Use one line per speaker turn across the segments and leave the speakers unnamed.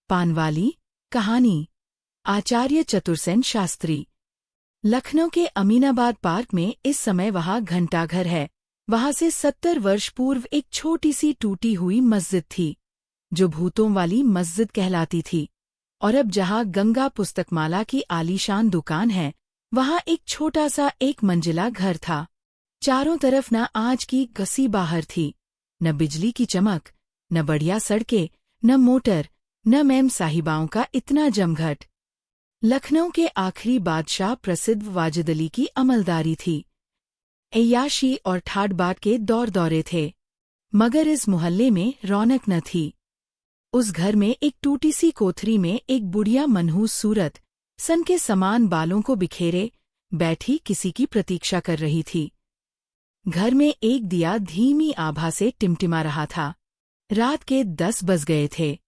पानवाली कहानी आचार्य चतुरसेन शास्त्री। लखनऊ के अमीनाबाद पार्क में इस समय वहाँ घंटाघर है। वहाँ से 70 वर्ष पूर्व एक छोटी सी टूटी हुई मस्जिद थी, जो भूतों वाली मस्जिद कहलाती थी। और अब जहाँ गंगा पुस्तकमाला की आलीशान दुकान है, वहाँ एक छोटा सा 1 मंजिला घर था। चारों तरफ न आज की घसी बाहर थी, न बिजली की चमक, न बढ़िया सड़कें, न मोटर, न मैम साहिबाओं का इतना जमघट। लखनऊ के आखिरी बादशाह प्रसिद्ध वाजिद अली की अमलदारी थी। अय्याशी और ठाट-बाट के दौर दौरे थे, मगर इस मोहल्ले में रौनक न थी। उस घर में एक टूटी सी कोठरी में एक बुढ़िया मनहूस सूरत, सन के समान बालों को बिखेरे बैठी किसी की प्रतीक्षा कर रही थी। घर में एक दिया धीमी आभा से टिमटिमा रहा था। रात के 10 बज गए थे।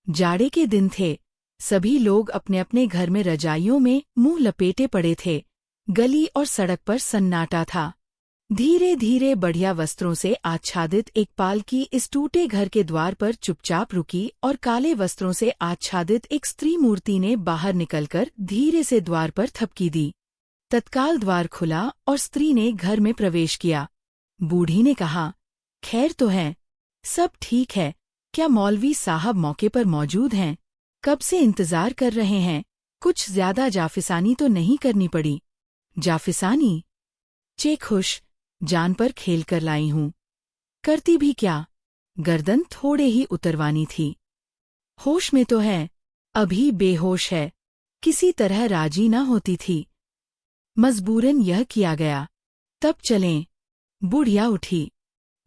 जाड़े के दिन थे। सभी लोग अपने अपने घर में रजाइयों में मुंह लपेटे पड़े थे। गली और सड़क पर सन्नाटा था। धीरे धीरे बढ़िया वस्त्रों से आच्छादित एक पालकी इस टूटे घर के द्वार पर चुपचाप रुकी और काले वस्त्रों से आच्छादित एक स्त्री मूर्ति ने बाहर निकलकर धीरे से द्वार पर थपकी दी। तत्काल द्वार खुला और स्त्री ने घर में प्रवेश किया। बूढ़ी ने कहा, खैर तो है, सब ठीक है। क्या मौलवी साहब मौके पर मौजूद हैं? कब से इंतजार कर रहे हैं? कुछ ज्यादा जाफिसानी तो नहीं करनी पड़ी? जाफिसानी? चे खुश, जान पर खेल कर लाई हूँ। करती भी क्या? गर्दन थोड़े ही उतरवानी थी। होश में तो है, अभी बेहोश है। किसी तरह राजी न होती थी। मजबूरन यह किया गया। तब चलें। बुढ़िया उठी।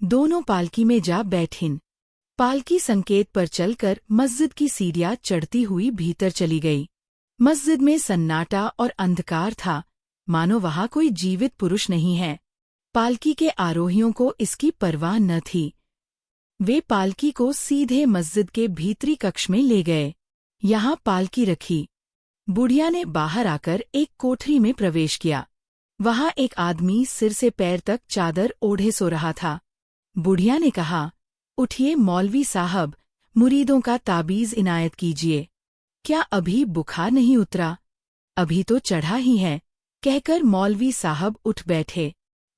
दोनों पालकी में जा बैठीं। पालकी संकेत पर चलकर मस्जिद की सीढ़ियाँ चढ़ती हुई भीतर चली गई। मस्जिद में सन्नाटा और अंधकार था, मानो वहाँ कोई जीवित पुरुष नहीं है। पालकी के आरोहियों को इसकी परवाह न थी। वे पालकी को सीधे मस्जिद के भीतरी कक्ष में ले गए। यहाँ पालकी रखी। बुढ़िया ने बाहर आकर एक कोठरी में प्रवेश किया। वहाँ एक आदमी सिर से पैर तक चादर ओढ़े सो रहा था। बुढ़िया ने कहा, उठिए मौलवी साहब, मुरीदों का ताबीज इनायत कीजिए। क्या अभी बुखार नहीं उतरा? अभी तो चढ़ा ही है, कहकर मौलवी साहब उठ बैठे।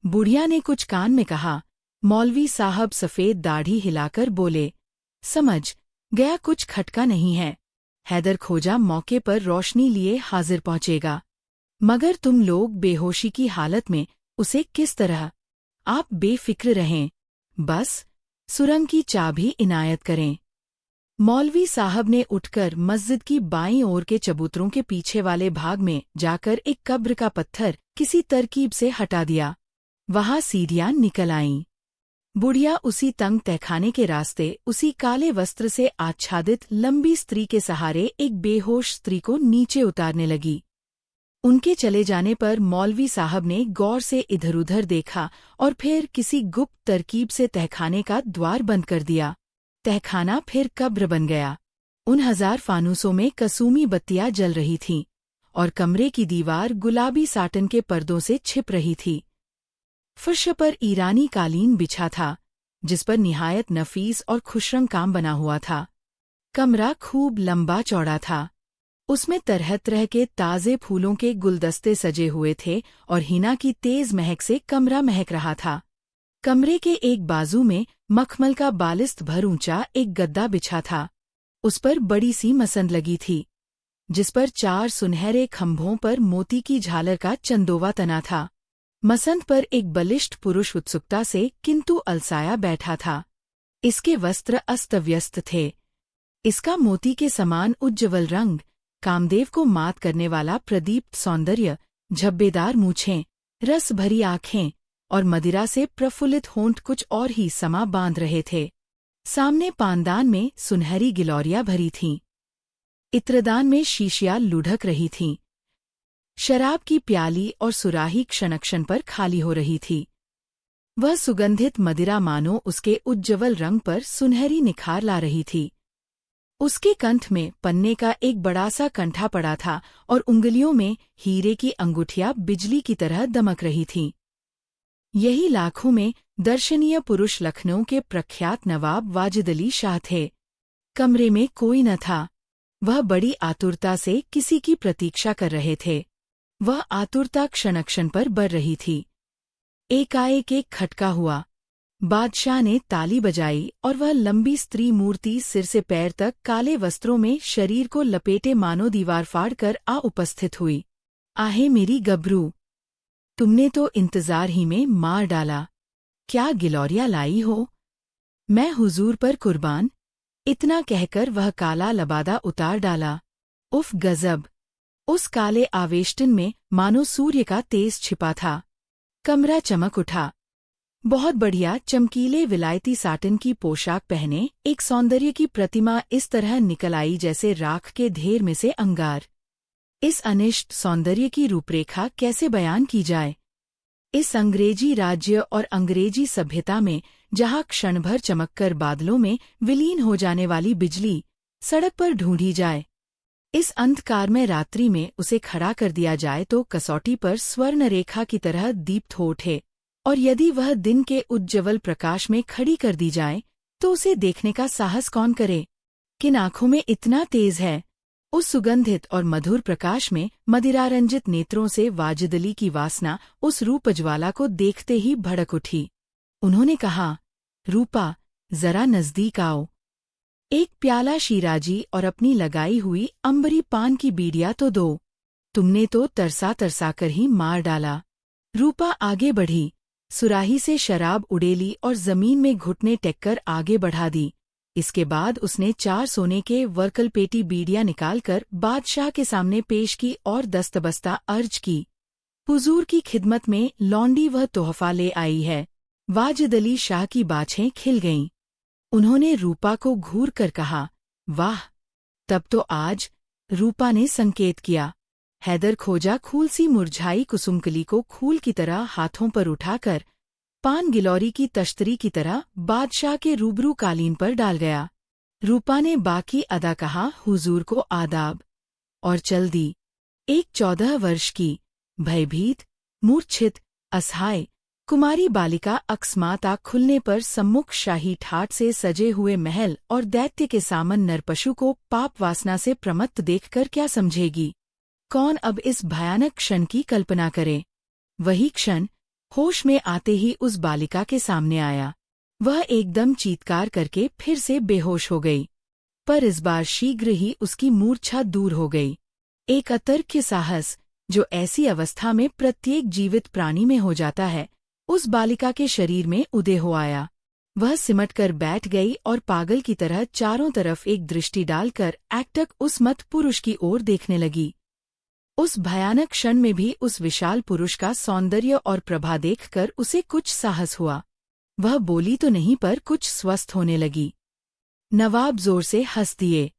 बुढ़िया ने कुछ कान में कहा। मौलवी साहब सफ़ेद दाढ़ी हिलाकर बोले, समझ गया, कुछ खटका नहीं है। हैदर खोजा मौके पर रोशनी लिए हाजिर पहुंचेगा, मगर तुम लोग बेहोशी की हालत में उसे किस तरह? आप बेफिक्र रहें, बस सुरंग की चाबी इनायत करें। मौलवी साहब ने उठकर मस्जिद की बाईं ओर के चबूतरों के पीछे वाले भाग में जाकर एक कब्र का पत्थर किसी तरकीब से हटा दिया। वहाँ सीढ़ियाँ निकल आईं। बुढ़िया उसी तंग तहखाने के रास्ते उसी काले वस्त्र से आच्छादित लंबी स्त्री के सहारे एक बेहोश स्त्री को नीचे उतारने लगी। उनके चले जाने पर मौलवी साहब ने गौर से इधर-उधर देखा और फिर किसी गुप्त तरकीब से तहखाने का द्वार बंद कर दिया। तहखाना फिर कब्र बन गया। उन 1000 फानूसों में कसूमी बत्तियां जल रही थीं और कमरे की दीवार गुलाबी साटन के पर्दों से छिप रही थी। फर्श पर ईरानी कालीन बिछा था, जिस पर निहायत नफीस और खुशरंग काम बना हुआ था। कमरा खूब लंबा चौड़ा था। उसमें तरह तरह के ताज़े फूलों के गुलदस्ते सजे हुए थे और हिना की तेज महक से कमरा महक रहा था। कमरे के एक बाजू में मखमल का बालिस्त भर ऊंचा एक गद्दा बिछा था। उस पर बड़ी सी मसंद लगी थी, जिस पर 4 सुनहरे खंभों पर मोती की झालर का चंदोवा तना था। मसंद पर एक बलिष्ठ पुरुष उत्सुकता से किंतु अलसाया बैठा था। इसके वस्त्र अस्त-व्यस्त थे। इसका मोती के समान उज्ज्वल रंग, कामदेव को मात करने वाला प्रदीप्त सौंदर्य, झब्बेदार मूछें, रस भरी आँखें और मदिरा से प्रफुल्लित होंठ कुछ और ही समा बांध रहे थे। सामने पानदान में सुनहरी गिलौरियाँ भरी थीं। इत्रदान में शीशियाँ लुढ़क रही थीं। शराब की प्याली और सुराही क्षण-क्षण पर खाली हो रही थी। वह सुगंधित मदिरा मानो उसके उज्ज्वल रंग पर सुनहरी निखार ला रही थी। उसके कंठ में पन्ने का एक बड़ा सा कंठा पड़ा था और उंगलियों में हीरे की अंगूठियां बिजली की तरह दमक रही थीं। यही लाखों में दर्शनीय पुरुष लखनऊ के प्रख्यात नवाब वाजिद अली शाह थे। कमरे में कोई न था। वह बड़ी आतुरता से किसी की प्रतीक्षा कर रहे थे। वह आतुरता क्षण क्षण पर बढ़ रही थी। एकाएक एक खटका हुआ। बादशाह ने ताली बजाई और वह लंबी स्त्री मूर्ति सिर से पैर तक काले वस्त्रों में शरीर को लपेटे मानो दीवार फाड़ कर आ उपस्थित हुई। आहे मेरी गबरू, तुमने तो इंतजार ही में मार डाला। क्या गिलौरिया लाई हो? मैं हुजूर पर कुर्बान। इतना कहकर वह काला लबादा उतार डाला। उफ गजब! उस काले आवेष्टन में मानो सूर्य का तेज छिपा था। कमरा चमक उठा। बहुत बढ़िया चमकीले विलायती साटन की पोशाक पहने एक सौंदर्य की प्रतिमा इस तरह निकल आई जैसे राख के ढेर में से अंगार। इस अनिष्ट सौंदर्य की रूपरेखा कैसे बयान की जाए? इस अंग्रेजी राज्य और अंग्रेजी सभ्यता में जहाँ क्षणभर चमककर बादलों में विलीन हो जाने वाली बिजली सड़क पर ढूंढी जाए, इस अंधकारमय रात्रि में उसे खड़ा कर दिया जाए तो कसौटी पर स्वर्ण रेखा की तरह दीप्त हो उठे, और यदि वह दिन के उज्ज्वल प्रकाश में खड़ी कर दी जाए तो उसे देखने का साहस कौन करे? किन आंखों में इतना तेज है? उस सुगंधित और मधुर प्रकाश में मदिरारंजित नेत्रों से वाजिदली की वासना उस रूपज्वाला को देखते ही भड़क उठी। उन्होंने कहा, रूपा, जरा नजदीक आओ। एक प्याला शीराजी और अपनी लगाई हुई अंबरी पान की बीड़िया तो दो। तुमने तो तरसा तरसा कर ही मार डाला। रूपा आगे बढ़ी, सुराही से शराब उड़ेली और जमीन में घुटने टेककर आगे बढ़ा दी। इसके बाद उसने 4 सोने के वर्कलपेटी बीड़ियां निकालकर बादशाह के सामने पेश की और दस्तबस्ता अर्ज की, हुजूर की खिदमत में लौंडी वह तोहफा ले आई है। वाजिदली शाह की बाछें खिल गईं। उन्होंने रूपा को घूर कर कहा, वाह! तब तो आज। रूपा ने संकेत किया। हैदर खोजा खूल सी मुरझाई कुसुमकली को खूल की तरह हाथों पर उठाकर पान गिलौरी की तश्तरी की तरह बादशाह के रूबरू कालीन पर डाल गया। रूपा ने बाकी अदा कहा, हुजूर को आदाब, और चल दी। एक 14 वर्ष की भयभीत, मूर्छित, असहाय कुमारी बालिका अकस्मात आँख खुलने पर सम्मुख शाही ठाट से सजे हुए महल और दैत्य के सामन नरपशु को पाप वासना से प्रमत्त देखकर क्या समझेगी? कौन अब इस भयानक क्षण की कल्पना करे? वही क्षण होश में आते ही उस बालिका के सामने आया। वह एकदम चीत्कार करके फिर से बेहोश हो गई, पर इस बार शीघ्र ही उसकी मूर्छा दूर हो गई। एक अतर्क्य साहस, जो ऐसी अवस्था में प्रत्येक जीवित प्राणी में हो जाता है, उस बालिका के शरीर में उदय हो आया। वह सिमटकर बैठ गई और पागल की तरह चारों तरफ एक दृष्टि डालकर एकटक उस मत पुरुष की ओर देखने लगी। उस भयानक क्षण में भी उस विशाल पुरुष का सौंदर्य और प्रभा देखकर उसे कुछ साहस हुआ। वह बोली तो नहीं पर कुछ स्वस्थ होने लगी। नवाब जोर से हंस दिए।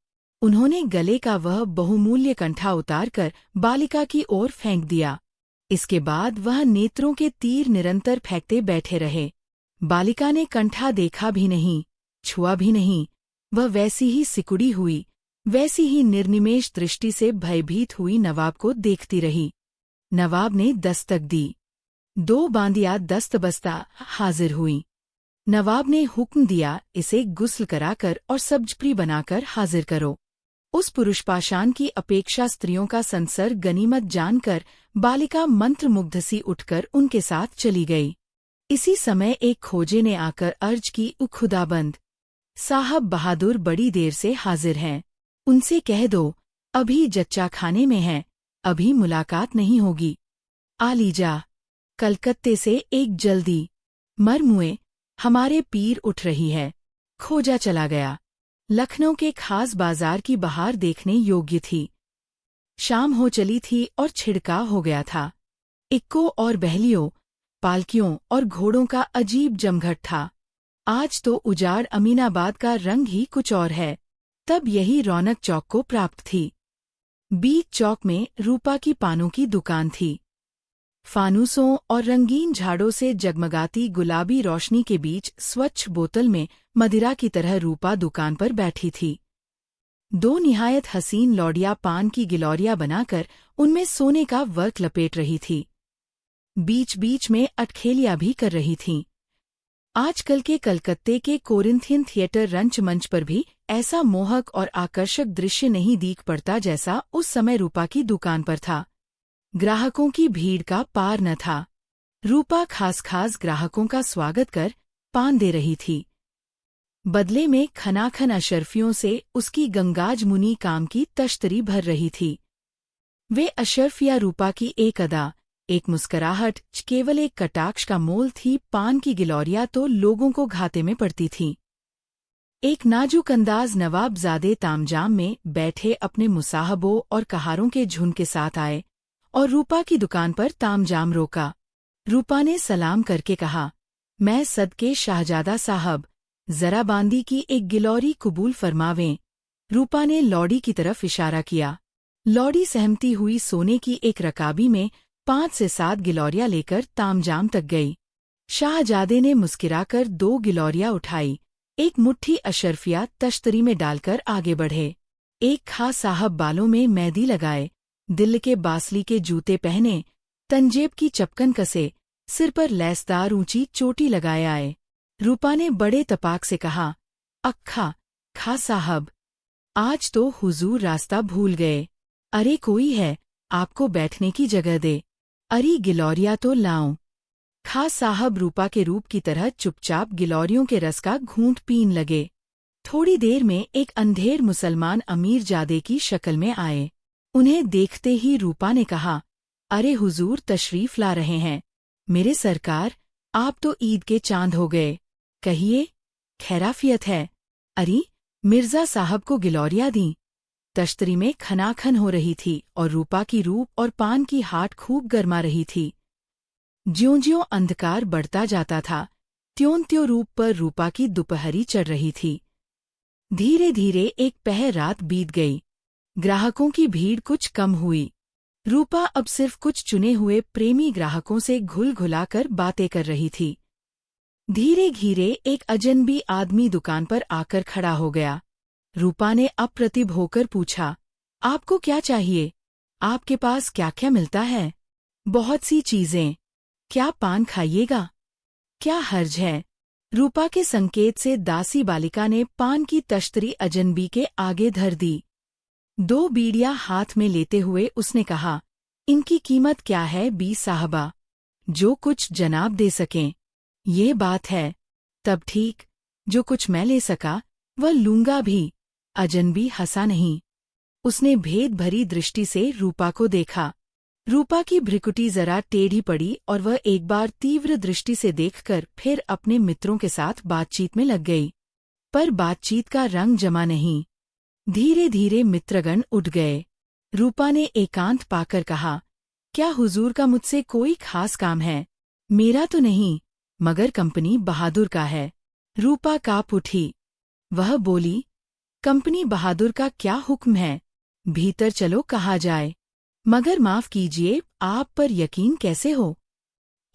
उन्होंने गले का वह बहुमूल्य कंठा उतारकर बालिका की ओर फेंक दिया। इसके बाद वह नेत्रों के तीर निरंतर फेंकते बैठे रहे। बालिका ने कंठा देखा भी नहीं, छुआ भी नहीं। वह वैसी ही सिकुड़ी हुई, वैसी ही निर्निमेष दृष्टि से भयभीत हुई नवाब को देखती रही। नवाब ने दस्तक दी। 2 बांदिया दस्तबस्ता हाजिर हुई। नवाब ने हुक्म दिया, इसे गुस्ल कराकर और सब्जप्री बनाकर हाजिर करो। उस पुरुषपाषाण की अपेक्षा स्त्रियों का संसर्ग गनीमत जानकर बालिका मंत्रमुग्ध सी उठकर उनके साथ चली गई। इसी समय एक खोजे ने आकर अर्ज की, खुदाबंद साहब बहादुर बड़ी देर से हाजिर हैं। उनसे कह दो, अभी जच्चा खाने में है, अभी मुलाकात नहीं होगी। आ लीजा। कलकत्ते से एक जल्दी मरमुए हमारे पीर उठ रही है। खोजा चला गया। लखनऊ के खास बाजार की बहार देखने योग्य थी। शाम हो चली थी और छिड़काव हो गया था। इक्कों और बहलियों, पालकियों और घोड़ों का अजीब जमघट था। आज तो उजाड़ अमीनाबाद का रंग ही कुछ और है। तब यही रौनक चौक को प्राप्त थी। बीच चौक में रूपा की पानों की दुकान थी। फानूसों और रंगीन झाड़ों से जगमगाती गुलाबी रोशनी के बीच स्वच्छ बोतल में मदिरा की तरह रूपा दुकान पर बैठी थी। 2 निहायत हसीन लौड़िया पान की गिलौरिया बनाकर उनमें सोने का वर्क लपेट रही थी। बीच बीच में अटखेलियां भी कर रही थीं। आजकल के कलकत्ते के कोरिंथियन थिएटर रंगमंच पर भी ऐसा मोहक और आकर्षक दृश्य नहीं दिख पड़ता जैसा उस समय रूपा की दुकान पर था। ग्राहकों की भीड़ का पार न था। रूपा खास ग्राहकों का स्वागत कर पान दे रही थी। बदले में खनाखन अशर्फियों से उसकी गंगाज मुनी काम की तश्तरी भर रही थी। वे अशर्फिया रूपा की एक अदा, एक मुस्कराहट, केवल एक कटाक्ष का मोल थी। पान की गिलौरियां तो लोगों को घाटे में पड़ती थीं। एक नाजुक अंदाज नवाबजादे तामजाम में बैठे अपने मुसाहबों और कहारों के झुंड के साथ आए और रूपा की दुकान पर तामजाम रोका। रूपा ने सलाम करके कहा, मैं सदके शाहजादा साहब, जरा बांदी की एक गिलौरी कबूल फरमावें। रूपा ने लौड़ी की तरफ इशारा किया। लौड़ी सहमती हुई सोने की एक रकाबी में 5 से 7 गिलौरियां लेकर तामजाम तक गई। शाहजादे ने मुस्कुराकर 2 गिलौरियां उठाई, एक मुट्ठी अशर्फिया तश्तरी में डालकर आगे बढ़े। एक खास साहब बालों में मेहंदी लगाए, दिल के बासली के जूते पहने, तंजेब की चपकन कसे, सिर पर लैसदार ऊंची चोटी लगाए आए। रूपा ने बड़े तपाक से कहा, अक्खा खास साहब, आज तो हुजूर रास्ता भूल गए। अरे कोई है, आपको बैठने की जगह दे। अरे गिलौरिया तो लाऊं। खास साहब रूपा के रूप की तरह चुपचाप गिलौरियों के रस का घूंट पीन लगे। थोड़ी देर में एक अंधेर मुसलमान अमीर जादे की शक्ल में आए। उन्हें देखते ही रूपा ने कहा, अरे हुजूर तशरीफ ला रहे हैं। मेरे सरकार, आप तो ईद के चांद हो गए। कहिए, खैराफियत है। अरे मिर्जा साहब को गिलौरियां दी। तश्तरी में खनाखन हो रही थी और रूपा की रूप और पान की हाट खूब गर्मा रही थी। ज्यों-ज्यों अंधकार बढ़ता जाता था, त्यों-त्यों रूप पर रूपा की दोपहरी चढ़ रही थी। धीरे धीरे एक पहर रात बीत गई। ग्राहकों की भीड़ कुछ कम हुई। रूपा अब सिर्फ कुछ चुने हुए प्रेमी ग्राहकों से घुल-घुलाकर बातें कर रही थी। धीरे धीरे एक अजनबी आदमी दुकान पर आकर खड़ा हो गया। रूपा ने अप्रतिभ होकर पूछा, आपको क्या चाहिए? आपके पास क्या क्या मिलता है? बहुत सी चीजें। क्या पान खाइएगा? क्या हर्ज है? रूपा के संकेत से दासी बालिका ने पान की तश्तरी अजनबी के आगे धर दी। 2 बीड़ियां हाथ में लेते हुए उसने कहा, इनकी कीमत क्या है बी साहबा? जो कुछ जनाब दे सकें। ये बात है। तब ठीक, जो कुछ मैं ले सका वह लूंगा भी। अजनबी हंसा नहीं। उसने भेद भरी दृष्टि से रूपा को देखा। रूपा की भ्रिकुटी जरा टेढ़ी पड़ी और वह एक बार तीव्र दृष्टि से देखकर फिर अपने मित्रों के साथ बातचीत में लग गई। पर बातचीत का रंग जमा नहीं। धीरे धीरे मित्रगण उठ गए। रूपा ने एकांत पाकर कहा, क्या हुजूर का मुझसे कोई खास काम है? मेरा तो नहीं, मगर कंपनी बहादुर का है। रूपा काँप उठी। वह बोली, कंपनी बहादुर का क्या हुक्म है? भीतर चलो कहा जाए। मगर माफ कीजिए, आप पर यकीन कैसे हो?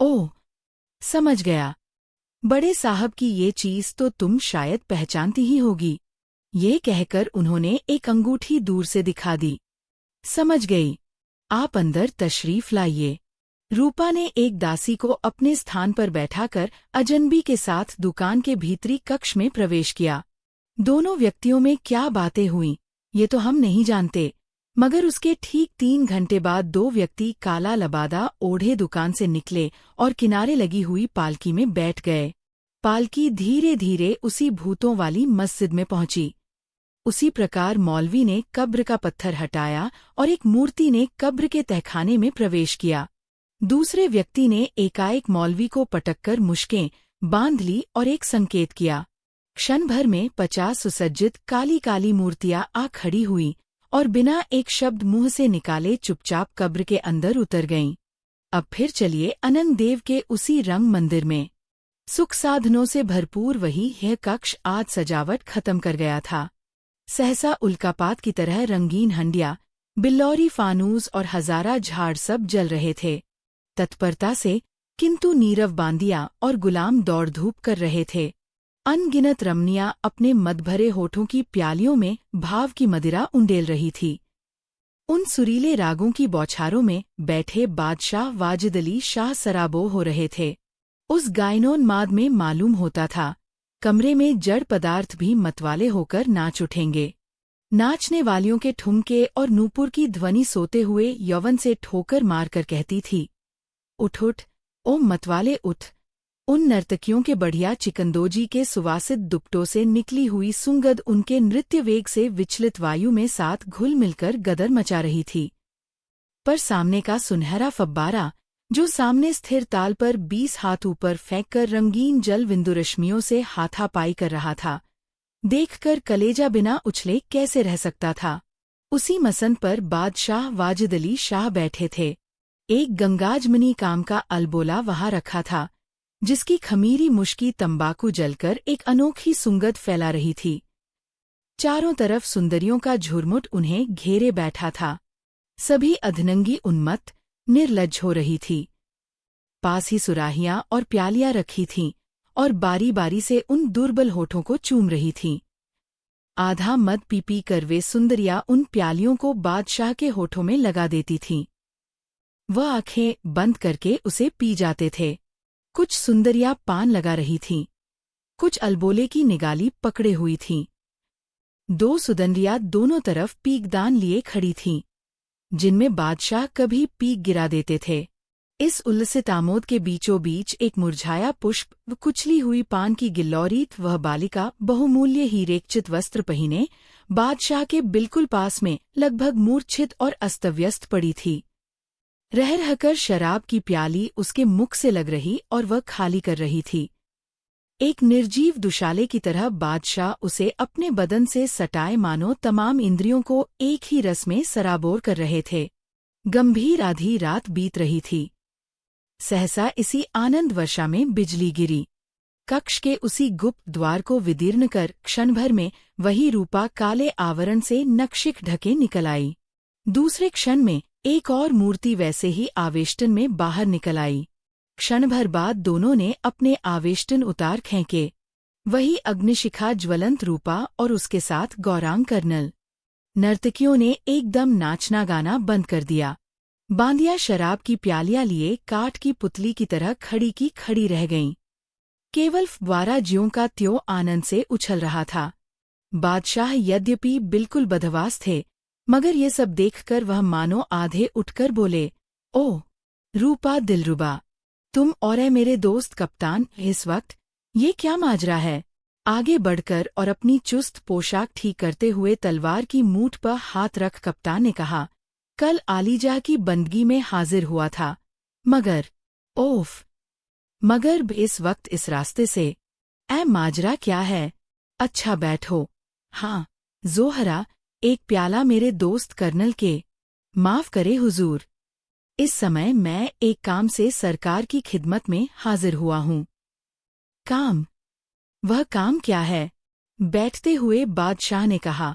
ओह, समझ गया। बड़े साहब की ये चीज तो तुम शायद पहचानती ही होगी। ये कहकर उन्होंने एक अंगूठी दूर से दिखा दी। समझ गई। आप अंदर तशरीफ लाइए। रूपा ने एक दासी को अपने स्थान पर बैठाकर अजनबी के साथ दुकान के भीतरी कक्ष में प्रवेश किया। दोनों व्यक्तियों में क्या बातें हुईं, ये तो हम नहीं जानते, मगर उसके ठीक 3 घंटे बाद 2 व्यक्ति काला लबादा ओढ़े दुकान से निकले और किनारे लगी हुई पालकी में बैठ गए। पालकी धीरे धीरे उसी भूतों वाली मस्जिद में पहुंची। उसी प्रकार मौलवी ने कब्र का पत्थर हटाया और एक मूर्ति ने कब्र के तहखाने में प्रवेश किया। दूसरे व्यक्ति ने एकाएक मौलवी को पटककर मुश्कें बांध ली और एक संकेत किया। क्षण भर में 50 सुसज्जित काली काली मूर्तियां आ खड़ी हुई और बिना एक शब्द मुंह से निकाले चुपचाप कब्र के अंदर उतर गईं। अब फिर चलिए अनंत देव के उसी रंग मंदिर में। सुख साधनों से भरपूर वही यह कक्ष आज सजावट खत्म कर गया था। सहसा उल्कापात की तरह रंगीन हंडिया, बिल्लौरी फानूस और हजारा झाड़ सब जल रहे थे। तत्परता से किंतु नीरव बांदिया और गुलाम दौड़ धूप कर रहे थे। अनगिनत रमनियां अपने मदभरे होठों की प्यालियों में भाव की मदिरा उंडेल रही थी। उन सुरीले रागों की बौछारों में बैठे बादशाह वाजिद अली शाह सराबो हो रहे थे। उस गायनोन्माद में मालूम होता था कमरे में जड़ पदार्थ भी मतवाले होकर नाच उठेंगे। नाचने वालियों के ठुमके और नूपुर की ध्वनि सोते हुए यौवन से ठोकर मारकर कहती थी, उठ उठ, ओ मतवाले उठ। उन नर्तकियों के बढ़िया चिकंदोजी के सुवासित दुपटों से निकली हुई सुंगध उनके नृत्य वेग से विचलित वायु में साथ घुल मिलकर गदर मचा रही थी। पर सामने का सुनहरा फब्बारा, जो सामने स्थिर ताल पर 20 हाथ ऊपर फेंककर रंगीन जल बिंदुरश्मियों से हाथापाई कर रहा था, देखकर कलेजा बिना उछले कैसे रह सकता था। उसी मसन पर बादशाह वाजिद अली शाह बैठे थे। एक गंगाजमनी काम का अलबोला वहां रखा था, जिसकी खमीरी मुश्की तंबाकू जलकर एक अनोखी सुंगध फैला रही थी। चारों तरफ सुंदरियों का झुरमुट उन्हें घेरे बैठा था। सभी अधनंगी उन्मत्त निर्लज्ज हो रही थी। पास ही सुराहियां और प्यालियां रखी थीं और बारी बारी से उन दुर्बल होठों को चूम रही थीं। आधा मद पी पी कर वे सुंदरियां उन प्यालियों को बादशाह के होठों में लगा देती थीं। वह आंखें बंद करके उसे पी जाते थे। कुछ सुंदरियां पान लगा रही थीं, कुछ अलबोले की निगाली पकड़े हुई थीं। 2 सुदंरियां दोनों तरफ पीकदान लिए खड़ी थीं, जिनमें बादशाह कभी पीक गिरा देते थे। इस उल्लसित आमोद के बीचों बीच एक मुरझाया पुष्प व कुचली हुई पान की गिल्लौरीत वह बालिका बहुमूल्य हीरेखचित वस्त्र पहिने बादशाह के बिल्कुल पास में लगभग मूर्छित और अस्तव्यस्त पड़ी थी। रह रहकर शराब की प्याली उसके मुख से लग रही और वह खाली कर रही थी। एक निर्जीव दुशाले की तरह बादशाह उसे अपने बदन से सटाए मानो तमाम इंद्रियों को एक ही रस में सराबोर कर रहे थे। गंभीर आधी रात बीत रही थी। सहसा इसी आनंद वर्षा में बिजली गिरी। कक्ष के उसी गुप्त द्वार को विदीर्ण कर क्षणभर में वही रूपा काले आवरण से नक्शिक ढके निकल आई। दूसरे क्षण में एक और मूर्ति वैसे ही आवेष्टन में बाहर निकल आई। क्षणभर बाद दोनों ने अपने आवेष्टन उतार खींचे। वही अग्निशिखा ज्वलंत रूपा और उसके साथ गौरांग कर्नल। नर्तकियों ने एकदम नाचना गाना बंद कर दिया। बांदिया शराब की प्यालियां लिए काठ की पुतली की तरह खड़ी की खड़ी रह गईं। केवल फव्वारा ज्यों का त्यों आनंद से उछल रहा था। बादशाह यद्यपि बिल्कुल बदहवास थे, मगर ये सब देखकर वह मानो आधे उठकर बोले, ओह रूपा दिलरुबा, तुम और मेरे दोस्त कप्तान, इस वक्त ये क्या माजरा है? आगे बढ़कर और अपनी चुस्त पोशाक ठीक करते हुए तलवार की मूठ पर हाथ रख कप्तान ने कहा, कल आलीजा की बंदगी में हाजिर हुआ था, मगर ओफ, मगर इस वक्त इस रास्ते से। माजरा क्या है? अच्छा बैठो। हाँ जोहरा, एक प्याला मेरे दोस्त कर्नल के। माफ करे हुजूर, इस समय मैं एक काम से सरकार की खिदमत में हाजिर हुआ हूँ। काम? वह काम क्या है? बैठते हुए बादशाह ने कहा,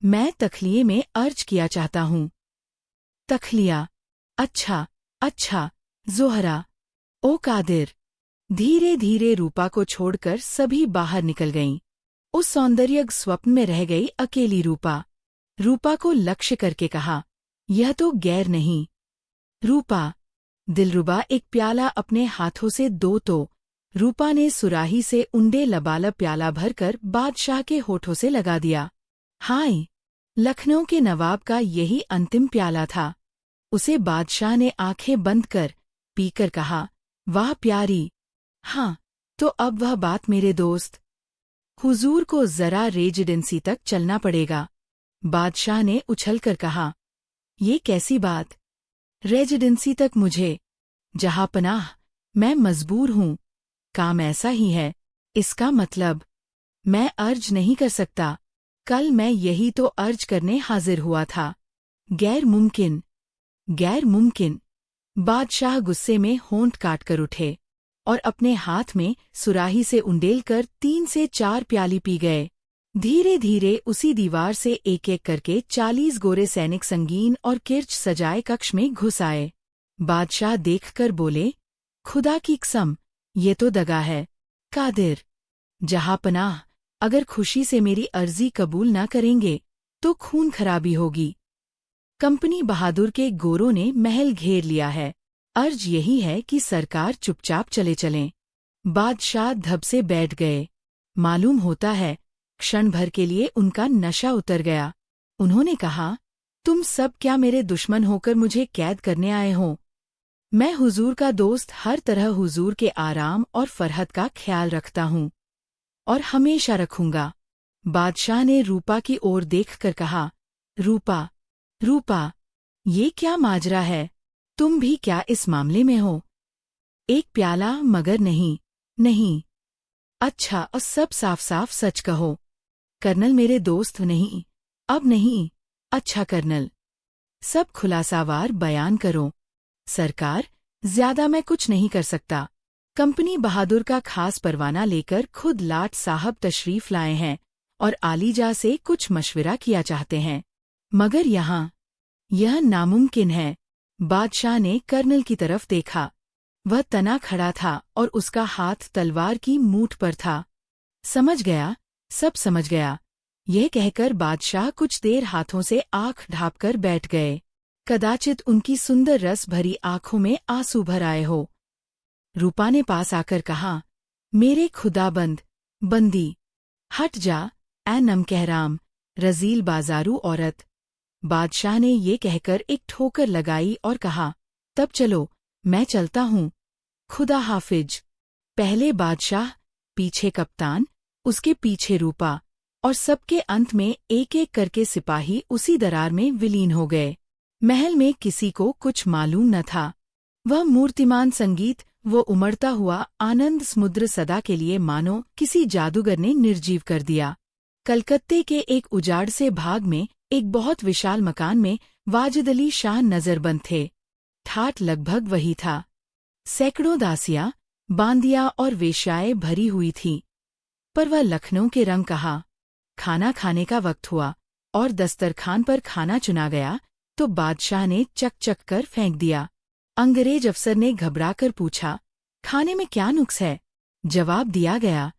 मैं तखलिये में अर्ज किया चाहता हूँ। तखलिया? अच्छा अच्छा जोहरा। ओ कादिर। धीरे धीरे रूपा को छोड़कर सभी बाहर निकल गईं। उस सौंदर्यग स्वप्न में रह गई अकेली रूपा। रूपा को लक्ष्य करके कहा, यह तो गैर नहीं। रूपा। दिलरुबा एक प्याला अपने हाथों से दो तो। रूपा ने सुराही से उंडे लबालब प्याला भरकर बादशाह के होठों से लगा दिया। हाय, लखनऊ के नवाब का यही अंतिम प्याला था। उसे बादशाह ने आंखें बंद कर पीकर कहा, वाह प्यारी। हाँ, तो अब वह बात मेरे दोस्त हुजूर को जरा रेजिडेंसी तक चलना पड़ेगा। बादशाह ने उछलकर कहा, ये कैसी बात? रेजिडेंसी तक मुझे? जहांपनाह, मैं मजबूर हूँ। काम ऐसा ही है। इसका मतलब मैं अर्ज नहीं कर सकता। कल मैं यही तो अर्ज करने हाजिर हुआ था। गैर मुमकिन, गैर मुमकिन। बादशाह गुस्से में होंठ काटकर उठे और अपने हाथ में सुराही से उंडेलकर 3 से 4 प्याली पी गए। धीरे धीरे उसी दीवार से एक एक करके 40 गोरे सैनिक संगीन और किर्च सजाए कक्ष में घुस आए। बादशाह देखकर बोले, खुदा की कसम, ये तो दगा है। कादिर, जहांपनाह, अगर खुशी से मेरी अर्जी कबूल न करेंगे तो खून खराबी होगी। कंपनी बहादुर के गोरों ने महल घेर लिया है। अर्ज यही है कि सरकार चुपचाप चले चलें। बादशाह धब से बैठ गए। मालूम होता है क्षण भर के लिए उनका नशा उतर गया। उन्होंने कहा, तुम सब क्या मेरे दुश्मन होकर मुझे कैद करने आए हो? मैं हुजूर का दोस्त हर तरह हुजूर के आराम और फरहत का ख्याल रखता हूँ और हमेशा रखूंगा। बादशाह ने रूपा की ओर देखकर कहा, रूपा, रूपा, ये क्या माजरा है? तुम भी क्या इस मामले में हो? एक प्याला मगर नहीं। नहीं। अच्छा, और सब साफ साफ सच कहो। कर्नल मेरे दोस्त नहीं। अब नहीं। अच्छा कर्नल, सब खुलासावार बयान करो। सरकार, ज्यादा मैं कुछ नहीं कर सकता। कंपनी बहादुर का खास परवाना लेकर खुद लाट साहब तशरीफ लाए हैं और आलीजा से कुछ मशविरा किया चाहते हैं, मगर यह नामुमकिन है। बादशाह ने कर्नल की तरफ देखा। वह तना खड़ा था और उसका हाथ तलवार की मूठ पर था। समझ गया, सब समझ गया, यह कहकर बादशाह कुछ देर हाथों से आंख ढांपकर बैठ गए। कदाचित उनकी सुंदर रस भरी आंखों में आंसू भर आए हो। रूपा ने पास आकर कहा, मेरे खुदाबंद, बंदी, हट जा, ए नमकहराम, रजील बाजारू औरत। बादशाह ने ये कहकर एक ठोकर लगाई और कहा, तब चलो, मैं चलता हूँ। खुदा हाफिज। पहले बादशाह, पीछे कप्तान, उसके पीछे रूपा, और सबके अंत में एक एक करके सिपाही उसी दरार में विलीन हो गए। महल में किसी को कुछ मालूम न था। वह मूर्तिमान संगीत, वो उमड़ता हुआ आनंद समुद्र सदा के लिए मानो किसी जादूगर ने निर्जीव कर दिया। कलकत्ते के एक उजाड़ से भाग में एक बहुत विशाल मकान में वाजिद अली शाह नजरबंद थे। ठाट लगभग वही था। सैकड़ों दासियां, बांदिया और वेश्याएं भरी हुई थीं। पर वह लखनऊ के रंग कहा। खाना खाने का वक्त हुआ और दस्तरखान पर खाना चुना गया तो बादशाह ने चक चक कर फेंक दिया। अंग्रेज अफसर ने घबराकर पूछा, खाने में क्या नुक्स है? जवाब दिया गया,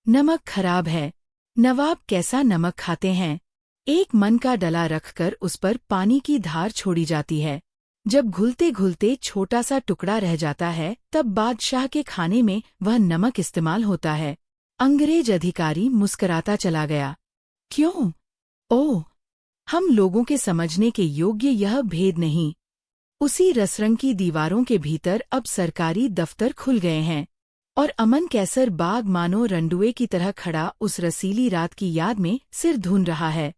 नमक खराब है। नवाब कैसा नमक खाते हैं? एक मन का डला रखकर उस पर पानी की धार छोड़ी जाती है। जब घुलते घुलते छोटा सा टुकड़ा रह जाता है तब बादशाह के खाने में वह नमक इस्तेमाल होता है। अंग्रेज अधिकारी मुस्कराता चला गया। क्यों? ओह, हम लोगों के समझने के योग्य यह भेद नहीं। उसी रसरंग की दीवारों के भीतर अब सरकारी दफ्तर खुल गए हैं और अमन कैसर बाग मानो रंडुए की तरह खड़ा उस रसीली रात की याद में सिर धुन रहा है।